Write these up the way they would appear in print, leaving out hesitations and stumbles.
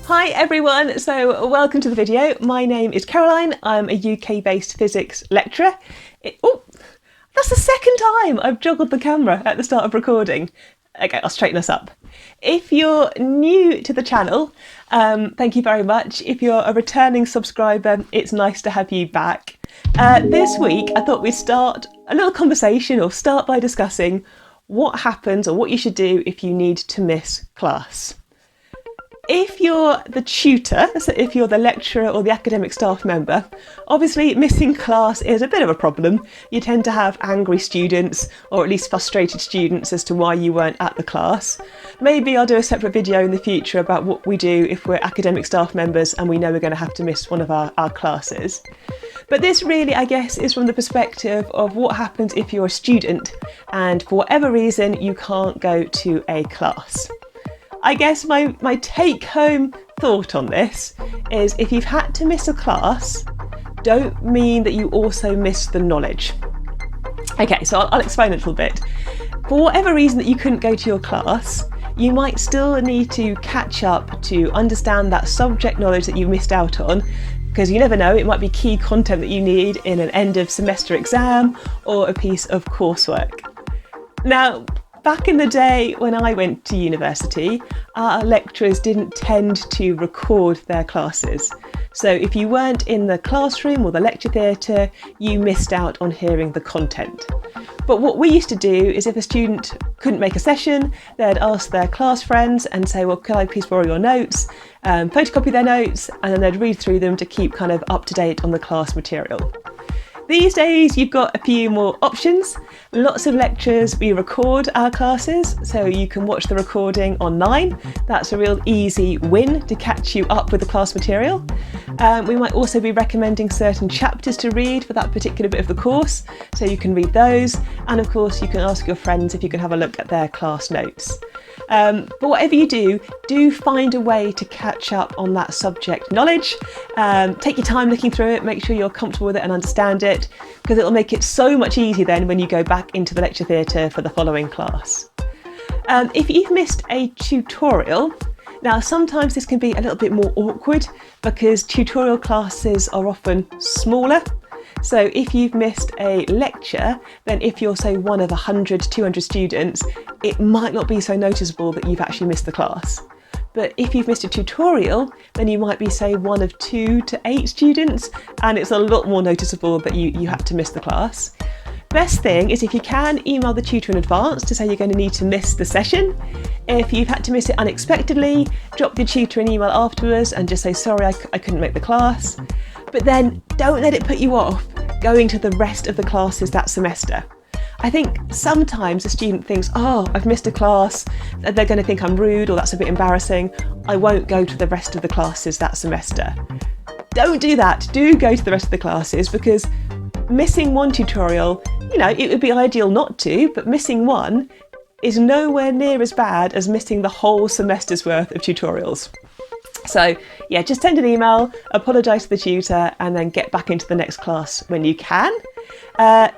Hi everyone, so welcome to the video. My name is Caroline. I'm a UK-based physics lecturer. That's the second time I've joggled the camera at the start of recording. Okay, I'll straighten us up. If you're new to the channel, thank you very much. If you're a returning subscriber, it's nice to have you back. This week, I thought we'd start a little conversation or start by discussing what happens or what you should do if you need to miss class. If you're the tutor, so if you're the lecturer or the academic staff member, obviously missing class is a bit of a problem. You tend to have angry students, or at least frustrated students as to why you weren't at the class. Maybe I'll do a separate video in the future about what we do if we're academic staff members and we know we're going to have to miss one of our classes. But this really, I guess, is from the perspective of what happens if you're a student and for whatever reason you can't go to a class. I guess my take-home thought on this is if you've had to miss a class, don't mean that you also miss the knowledge. Okay, so I'll explain a little bit. For whatever reason that you couldn't go to your class, you might still need to catch up to understand that subject knowledge that you missed out on, because you never know, it might be key content that you need in an end of semester exam or a piece of coursework. Now, back in the day when I went to university, our lecturers didn't tend to record their classes. So if you weren't in the classroom or the lecture theatre, you missed out on hearing the content. But what we used to do is if a student couldn't make a session, they'd ask their class friends and say, well, can I please borrow your notes, photocopy their notes, and then they'd read through them to keep kind of up to date on the class material. These days you've got a few more options. Lots of lectures, we record our classes, so you can watch the recording online. That's a real easy win to catch you up with the class material. We might also be recommending certain chapters to read for that particular bit of the course, so you can read those. And of course you can ask your friends if you can have a look at their class notes. But whatever you do find a way to catch up on that subject knowledge. Take your time looking through it, make sure you're comfortable with it and understand it, because it'll make it so much easier then when you go back into the lecture theatre for the following class. If you've missed a tutorial, now sometimes this can be a little bit more awkward because tutorial classes are often smaller. So if you've missed a lecture, then if you're, say, one of 100, 200 students, it might not be so noticeable that you've actually missed the class. But if you've missed a tutorial, then you might be, say, one of 2 to 8 students, and it's a lot more noticeable that you had to miss the class. Best thing is if you can, email the tutor in advance to say you're going to need to miss the session. If you've had to miss it unexpectedly, drop the tutor an email afterwards and just say, sorry, I couldn't make the class. But then don't let it put you off going to the rest of the classes that semester. I think sometimes a student thinks, oh, I've missed a class, they're going to think I'm rude or that's a bit embarrassing, I won't go to the rest of the classes that semester. Don't do that, do go to the rest of the classes, because missing one tutorial, it would be ideal not to, but missing one is nowhere near as bad as missing the whole semester's worth of tutorials. So yeah, just send an email, apologise to the tutor, and then get back into the next class when you can.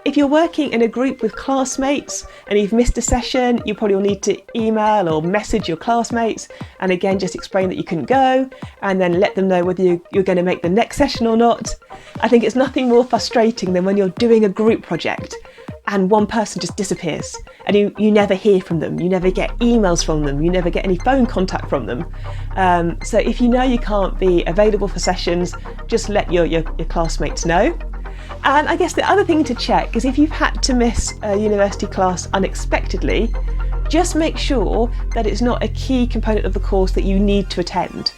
If you're working in a group with classmates and you've missed a session, you probably will need to email or message your classmates and again just explain that you couldn't go and then let them know whether you're going to make the next session or not. I think it's nothing more frustrating than when you're doing a group project and one person just disappears and you never hear from them, you never get emails from them, you never get any phone contact from them. So if you know you can't be available for sessions, just let your classmates know. And I guess the other thing to check is if you've had to miss a university class unexpectedly, just make sure that it's not a key component of the course that you need to attend.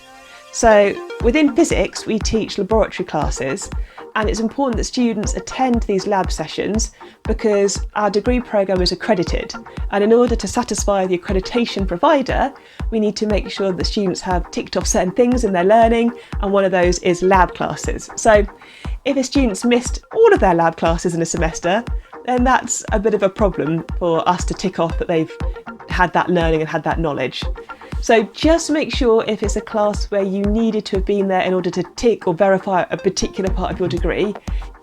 So within physics, we teach laboratory classes, and it's important that students attend these lab sessions because our degree programme is accredited. And in order to satisfy the accreditation provider, we need to make sure that students have ticked off certain things in their learning, and one of those is lab classes. So if a student's missed all of their lab classes in a semester, then that's a bit of a problem for us to tick off that they've had that learning and had that knowledge. So just make sure if it's a class where you needed to have been there in order to tick or verify a particular part of your degree,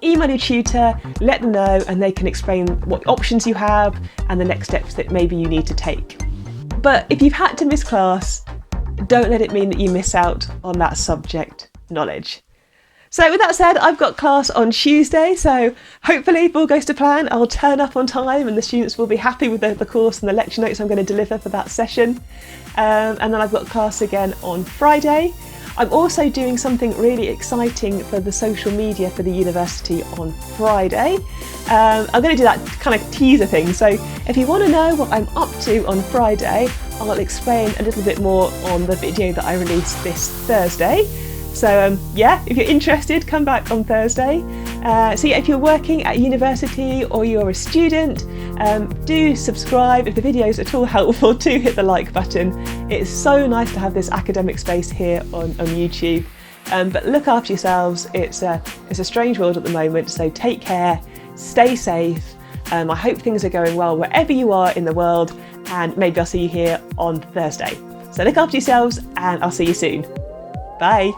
email your tutor, let them know, and they can explain what options you have and the next steps that maybe you need to take. But if you've had to miss class, don't let it mean that you miss out on that subject knowledge. So with that said, I've got class on Tuesday, so hopefully if all goes to plan, I'll turn up on time and the students will be happy with the course and the lecture notes I'm going to deliver for that session. And then I've got class again on Friday. I'm also doing something really exciting for the social media for the university on Friday. I'm going to do that kind of teaser thing, so if you want to know what I'm up to on Friday, I'll explain a little bit more on the video that I released this Thursday. So yeah, if you're interested, come back on Thursday. So yeah, if you're working at university or you're a student, do subscribe. If the video is at all helpful, do hit the like button. It's so nice to have this academic space here on YouTube. But look after yourselves. It's a strange world at the moment, so take care, stay safe. I hope things are going well wherever you are in the world, and maybe I'll see you here on Thursday. So look after yourselves and I'll see you soon. Bye.